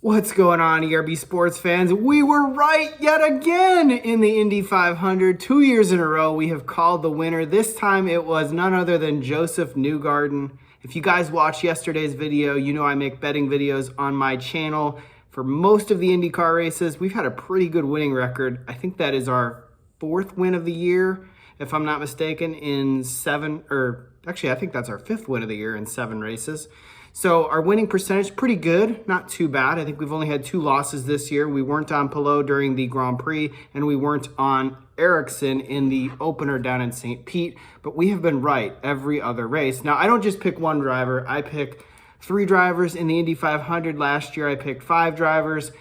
What's going on, ERB sports fans? We were right yet again in the Indy 500. 2 years in a row, we have called the winner. This time it was none other than Joseph Newgarden. If you guys watched yesterday's video, you know I make betting videos on my channel. For most of the IndyCar races, we've had a pretty good winning record. I think that is our 4th win of the year, if I'm not mistaken, in 7, or actually I think that's our 5th win of the year in 7 races. So our winning percentage, pretty good, not too bad. I think we've only had 2 losses this year. We weren't on Palou during the Grand Prix, and we weren't on Ericsson in the opener down in St. Pete, but we have been right every other race. Now, I don't just pick one driver. I pick 3 drivers in the Indy 500. Last year, I picked 5 drivers.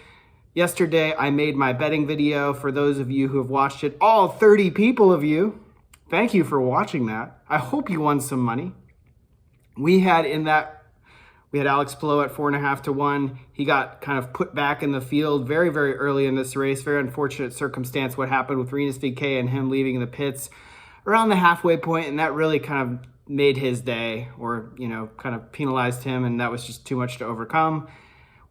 Yesterday, I made my betting video. For those of you who have watched it, all 30 people of you, thank you for watching that. I hope you won some money. We had Alex Palou at 4.5 to 1. He got kind of put back in the field very, very early in this race. Very unfortunate circumstance what happened with Rinus VeeKay and him leaving the pits around the halfway point, and that really kind of made his day, or, you know, kind of penalized him, and that was just too much to overcome.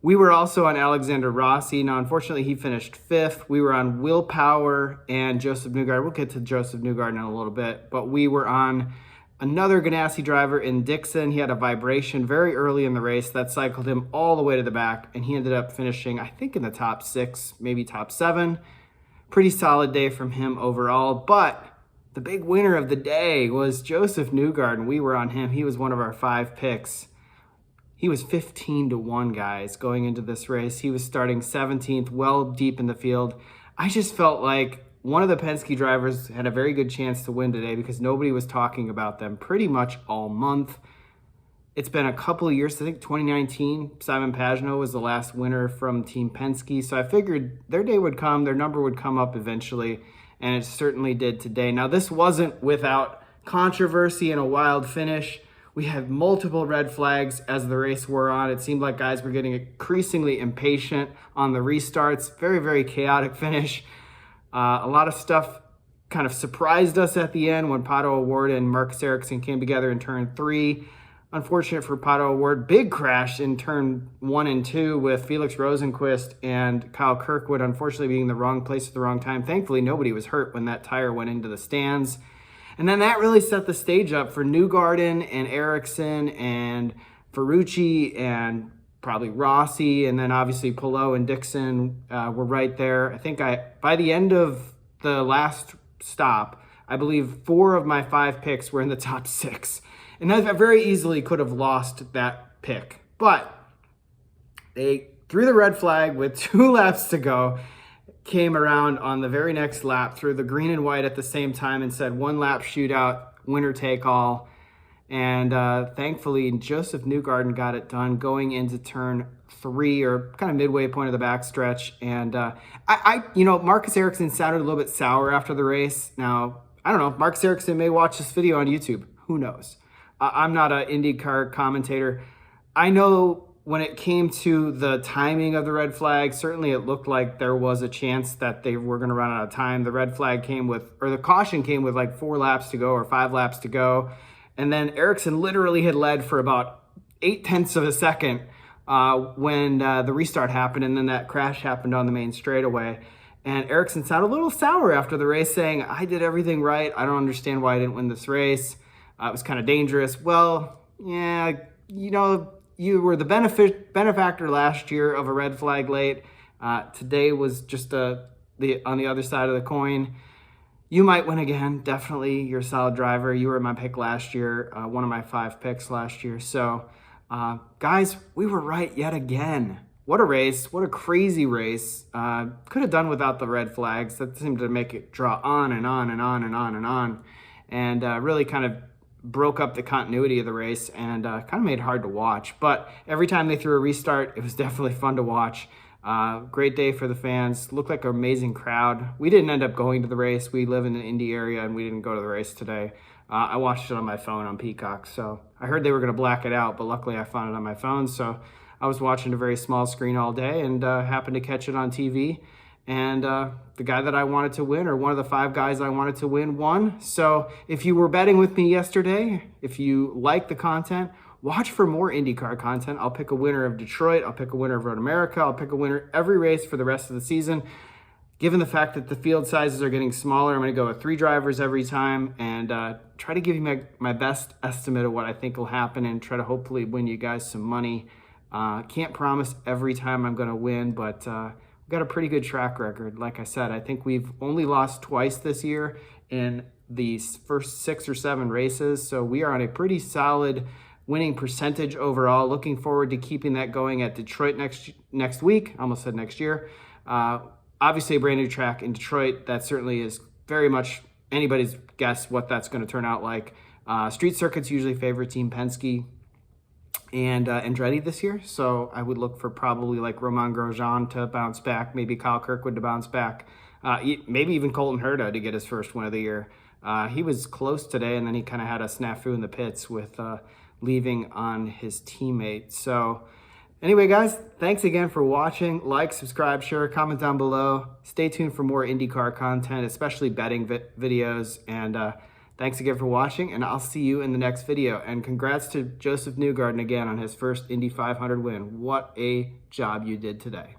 We were also on Alexander Rossi. Now, unfortunately, he finished 5th. We were on Will Power and Joseph Newgarden. We'll get to Joseph Newgarden in a little bit, but we were on another Ganassi driver in Dixon. He had a vibration very early in the race that cycled him all the way to the back, and he ended up finishing, I think, in the top 6, maybe top 7. Pretty solid day from him overall, but the big winner of the day was Joseph Newgarden. We were on him. He was one of our 5 picks. He was 15 to 1, guys, going into this race. He was starting 17th, well deep in the field. I just felt like one of the Penske drivers had a very good chance to win today because nobody was talking about them pretty much all month. It's been a couple of years. I think 2019, Simon Pagenaud was the last winner from Team Penske. So I figured their day would come, their number would come up eventually, and it certainly did today. Now, this wasn't without controversy and a wild finish. We had multiple red flags as the race wore on. It seemed like guys were getting increasingly impatient on the restarts. Very, very chaotic finish. A lot of stuff kind of surprised us at the end when Pato O'Ward and Marcus Ericsson came together in turn 3. Unfortunate for Pato O'Ward, big crash in turn 1 and 2 with Felix Rosenqvist and Kyle Kirkwood, unfortunately being in the wrong place at the wrong time. Thankfully, nobody was hurt when that tire went into the stands. And then that really set the stage up for Newgarden and Ericsson and Ferrucci and probably Rossi, and then obviously Palou and Dixon were right there. I think by the end of the last stop, I believe 4 of my 5 picks were in the top 6. And I very easily could have lost that pick. But they threw the red flag with 2 laps to go, came around on the very next lap, threw the green and white at the same time and said 1 lap shootout, winner take all. And thankfully, Joseph Newgarden got it done going into turn 3, or kind of midway point of the backstretch. And Marcus Ericsson sounded a little bit sour after the race. Now, I don't know, Marcus Ericsson may watch this video on YouTube. Who knows? I'm not an IndyCar commentator. I know when it came to the timing of the red flag, certainly it looked like there was a chance that they were going to run out of time. The red flag came with, or the caution came with like 4 laps to go or 5 laps to go. And then Ericsson literally had led for about 0.8 of a second when the restart happened, and then that crash happened on the main straightaway. And Ericsson sounded a little sour after the race, saying, I did everything right. I don't understand why I didn't win this race. It was kind of dangerous. Well, yeah, you know, you were the benefactor last year of a red flag late. Today was just on the other side of the coin. You might win again. Definitely, you're a solid driver. You were my pick last year, one of my 5 picks last year. So, guys, we were right yet again. What a race. What a crazy race. Could have done without the red flags. That seemed to make it draw on and on and on and on and on. And really kind of broke up the continuity of the race and kind of made it hard to watch. But every time they threw a restart, it was definitely fun to watch. Great day for the fans. Looked like an amazing crowd. We didn't end up going to the race. We live in the Indy area, and we didn't go to the race today. I watched it on my phone on Peacock, so I heard they were going to black it out, but luckily I found it on my phone. So I was watching a very small screen all day and happened to catch it on TV. And the guy that I wanted to win, or one of the 5 guys I wanted to win, won. So if you were betting with me yesterday, if you like the content, watch for more IndyCar content. I'll pick a winner of Detroit. I'll pick a winner of Road America. I'll pick a winner every race for the rest of the season. Given the fact that the field sizes are getting smaller, I'm going to go with 3 drivers every time and try to give you my best estimate of what I think will happen and try to hopefully win you guys some money. Can't promise every time I'm going to win, but we've got a pretty good track record. Like I said, I think we've only lost twice this year in the first 6 or 7 races, so we are on a pretty solid winning percentage overall. Looking forward to keeping that going at Detroit next week. I almost said next year. Obviously, a brand new track in Detroit. That certainly is very much anybody's guess what that's going to turn out like. Street circuits usually favor Team Penske and Andretti this year, so I would look for probably like Romain Grosjean to bounce back, maybe Kyle Kirkwood to bounce back, maybe even Colton Herta to get his first win of the year. He was close today, and then he kind of had a snafu in the pits with leaving on his teammate. So anyway, guys, thanks again for watching. Like, subscribe, share, comment down below. Stay tuned for more IndyCar content, especially betting videos. And thanks again for watching, and I'll see you in the next video. And congrats to Joseph Newgarden again on his first Indy 500 win. What a job you did today.